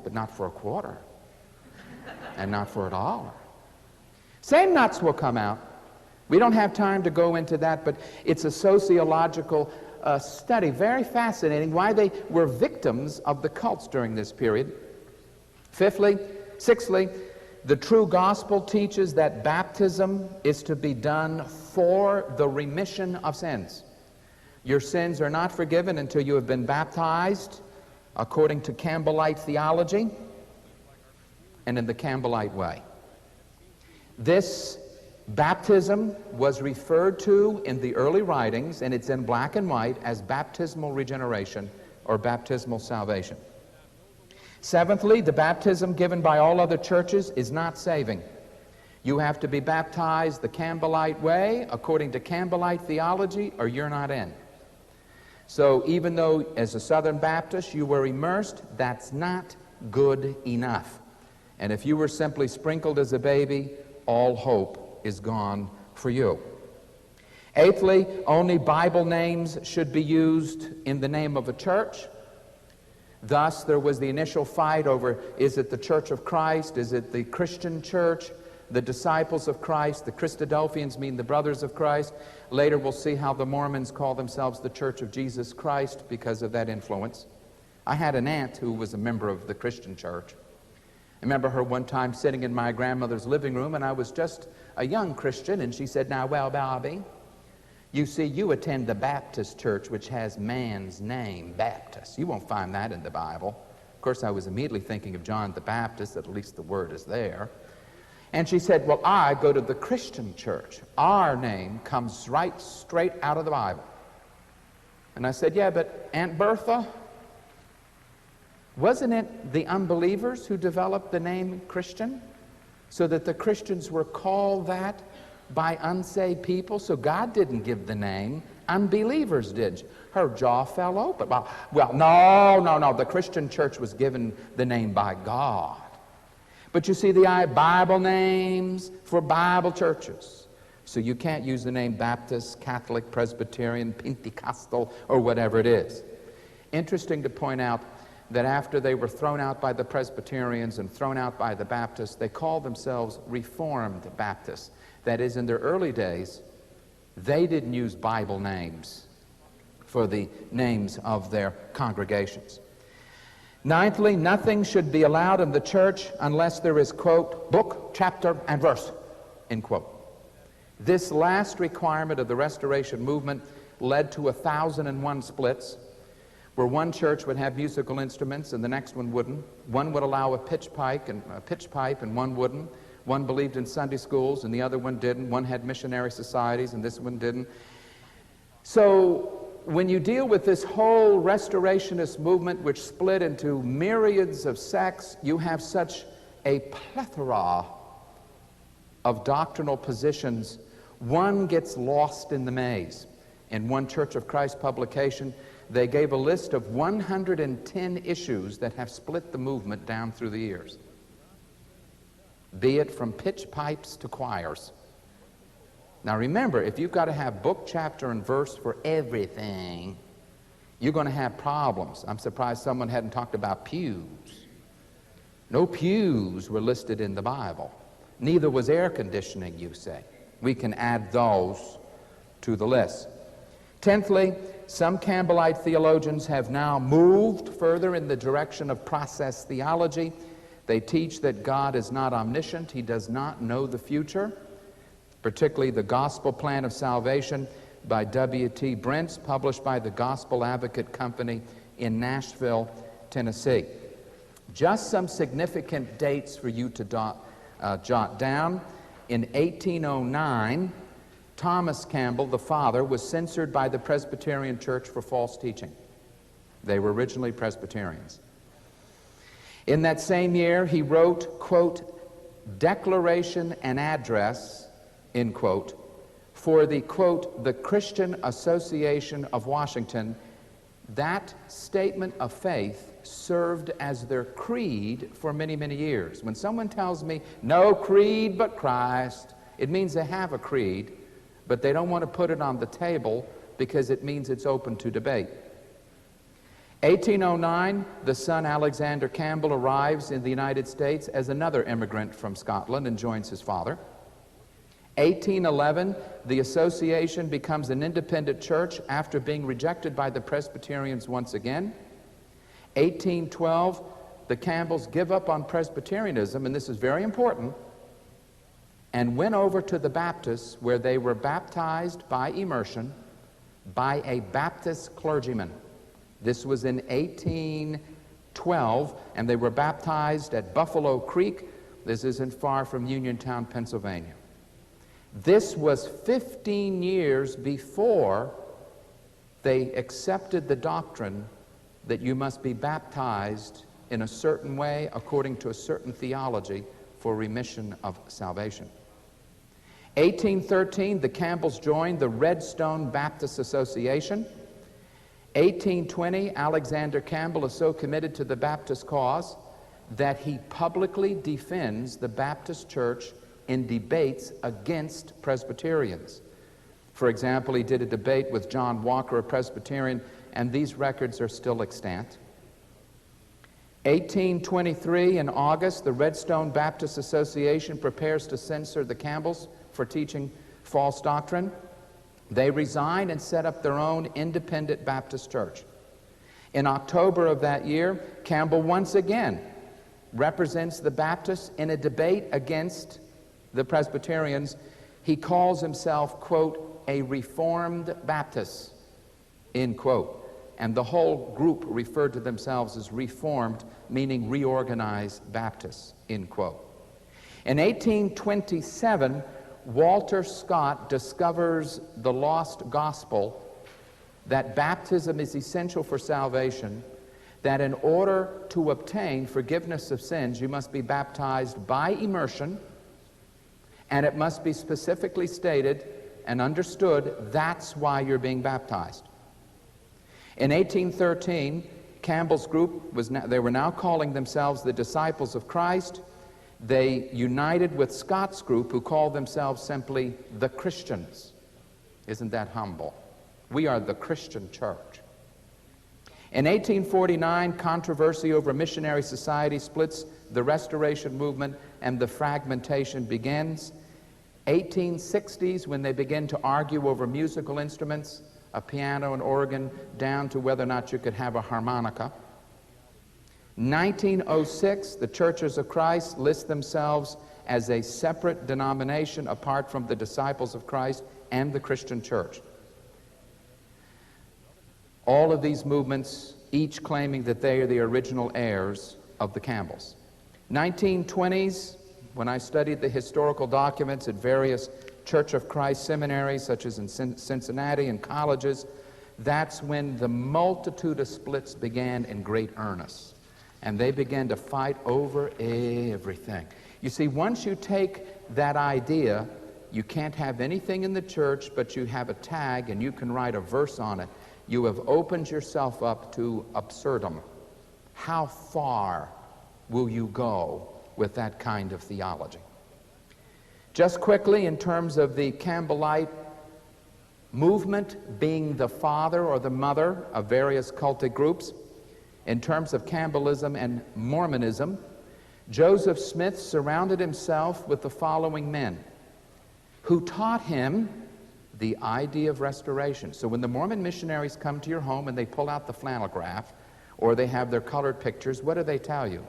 but not for a quarter, and not for $1. Same nuts will come out. We don't have time to go into that, but it's a sociological study, very fascinating, why they were victims of the cults during this period. Sixthly, the true gospel teaches that baptism is to be done for the remission of sins. Your sins are not forgiven until you have been baptized according to Campbellite theology and in the Campbellite way. This baptism was referred to in the early writings, and it's in black and white, as baptismal regeneration or baptismal salvation. Seventhly, the baptism given by all other churches is not saving. You have to be baptized the Campbellite way, according to Campbellite theology, or you're not in. So even though as a Southern Baptist you were immersed, that's not good enough. And if you were simply sprinkled as a baby, all hope is gone for you. Eighthly, only Bible names should be used in the name of a church. Thus, there was the initial fight over, is it the Church of Christ? Is it the Christian church? The disciples of Christ? The Christadelphians mean the brothers of Christ. Later, we'll see how the Mormons call themselves the Church of Jesus Christ because of that influence. I had an aunt who was a member of the Christian church. I remember her one time sitting in my grandmother's living room, and I was just a young Christian, and she said, "Now, well, Bobby, you see, you attend the Baptist church, which has man's name, Baptist. You won't find that in the Bible." Of course, I was immediately thinking of John the Baptist, at least the word is there. And she said, "Well, I go to the Christian church. Our name comes right straight out of the Bible." And I said, "Yeah, but Aunt Bertha, wasn't it the unbelievers who developed the name Christian so that the Christians were called that by unsaved people? So God didn't give the name, unbelievers did." Her jaw fell open. Well, no, the Christian church was given the name by God. But you see, the Bible names for Bible churches. So you can't use the name Baptist, Catholic, Presbyterian, Pentecostal, or whatever it is. Interesting to point out that after they were thrown out by the Presbyterians and thrown out by the Baptists, they called themselves Reformed Baptists. That is, in their early days, they didn't use Bible names for the names of their congregations. Ninthly, nothing should be allowed in the church unless there is, quote, book, chapter, and verse, end quote. This last requirement of the Restoration movement led to 1,001 splits, where one church would have musical instruments and the next one wouldn't. One would allow a pitch pipe and one wouldn't. One believed in Sunday schools and the other one didn't. One had missionary societies and this one didn't. So when you deal with this whole restorationist movement, which split into myriads of sects, you have such a plethora of doctrinal positions. One gets lost in the maze. In one Church of Christ publication, they gave a list of 110 issues that have split the movement down through the years, be it from pitch pipes to choirs. Now remember, if you've got to have book, chapter, and verse for everything, you're going to have problems. I'm surprised someone hadn't talked about pews. No pews were listed in the Bible. Neither was air conditioning, you say. We can add those to the list. Tenthly, some Campbellite theologians have now moved further in the direction of process theology. They teach that God is not omniscient. He does not know the future. Particularly the Gospel Plan of Salvation by W.T. Brents, published by the Gospel Advocate Company in Nashville, Tennessee. Just some significant dates for you to jot down. In 1809, Thomas Campbell, the father, was censored by the Presbyterian Church for false teaching. They were originally Presbyterians. In that same year, he wrote, quote, "Declaration and Address," end quote, for the, quote, "the Christian Association of Washington." That statement of faith served as their creed for many, many years. When someone tells me, no creed but Christ, it means they have a creed, but they don't want to put it on the table because it means it's open to debate. 1809, the son Alexander Campbell arrives in the United States as another immigrant from Scotland and joins his father. 1811, the association becomes an independent church after being rejected by the Presbyterians once again. 1812, the Campbells give up on Presbyterianism, and this is very important, and went over to the Baptists, where they were baptized by immersion by a Baptist clergyman. This was in 1812, and they were baptized at Buffalo Creek. This isn't far from Uniontown, Pennsylvania. This was 15 years before they accepted the doctrine that you must be baptized in a certain way according to a certain theology for remission of salvation. 1813, the Campbells joined the Redstone Baptist Association. 1820, Alexander Campbell is so committed to the Baptist cause that he publicly defends the Baptist Church in debates against Presbyterians. For example, he did a debate with John Walker, a Presbyterian, and these records are still extant. 1823, in August, the Redstone Baptist Association prepares to censor the Campbells for teaching false doctrine. They resign and set up their own independent Baptist church. In October of that year, Campbell once again represents the Baptists in a debate against the Presbyterians. He calls himself, quote, a Reformed Baptist, end quote. And the whole group referred to themselves as Reformed, meaning reorganized Baptists, end quote. In 1827, Walter Scott discovers the lost gospel, that baptism is essential for salvation, that in order to obtain forgiveness of sins, you must be baptized by immersion, and it must be specifically stated and understood that's why you're being baptized. In 1813, Campbell's group they were now calling themselves the Disciples of Christ. They united with Scott's group, who called themselves simply the Christians. Isn't that humble? We are the Christian church. In 1849, controversy over missionary society splits the Restoration movement, and the fragmentation begins. 1860s, when they begin to argue over musical instruments, a piano and organ, down to whether or not you could have a harmonica. 1906, the Churches of Christ list themselves as a separate denomination apart from the Disciples of Christ and the Christian Church. All of these movements, each claiming that they are the original heirs of the Campbells. 1920s, when I studied the historical documents at various Church of Christ seminaries, such as in Cincinnati and colleges, that's when the multitude of splits began in great earnest. And they began to fight over everything. You see, once you take that idea, you can't have anything in the church, but you have a tag and you can write a verse on it. You have opened yourself up to absurdum. How far will you go with that kind of theology? Just quickly, in terms of the Campbellite movement being the father or the mother of various cultic groups, in terms of Campbellism and Mormonism, Joseph Smith surrounded himself with the following men who taught him the idea of restoration. So when the Mormon missionaries come to your home and they pull out the flannel graph, or they have their colored pictures, what do they tell you?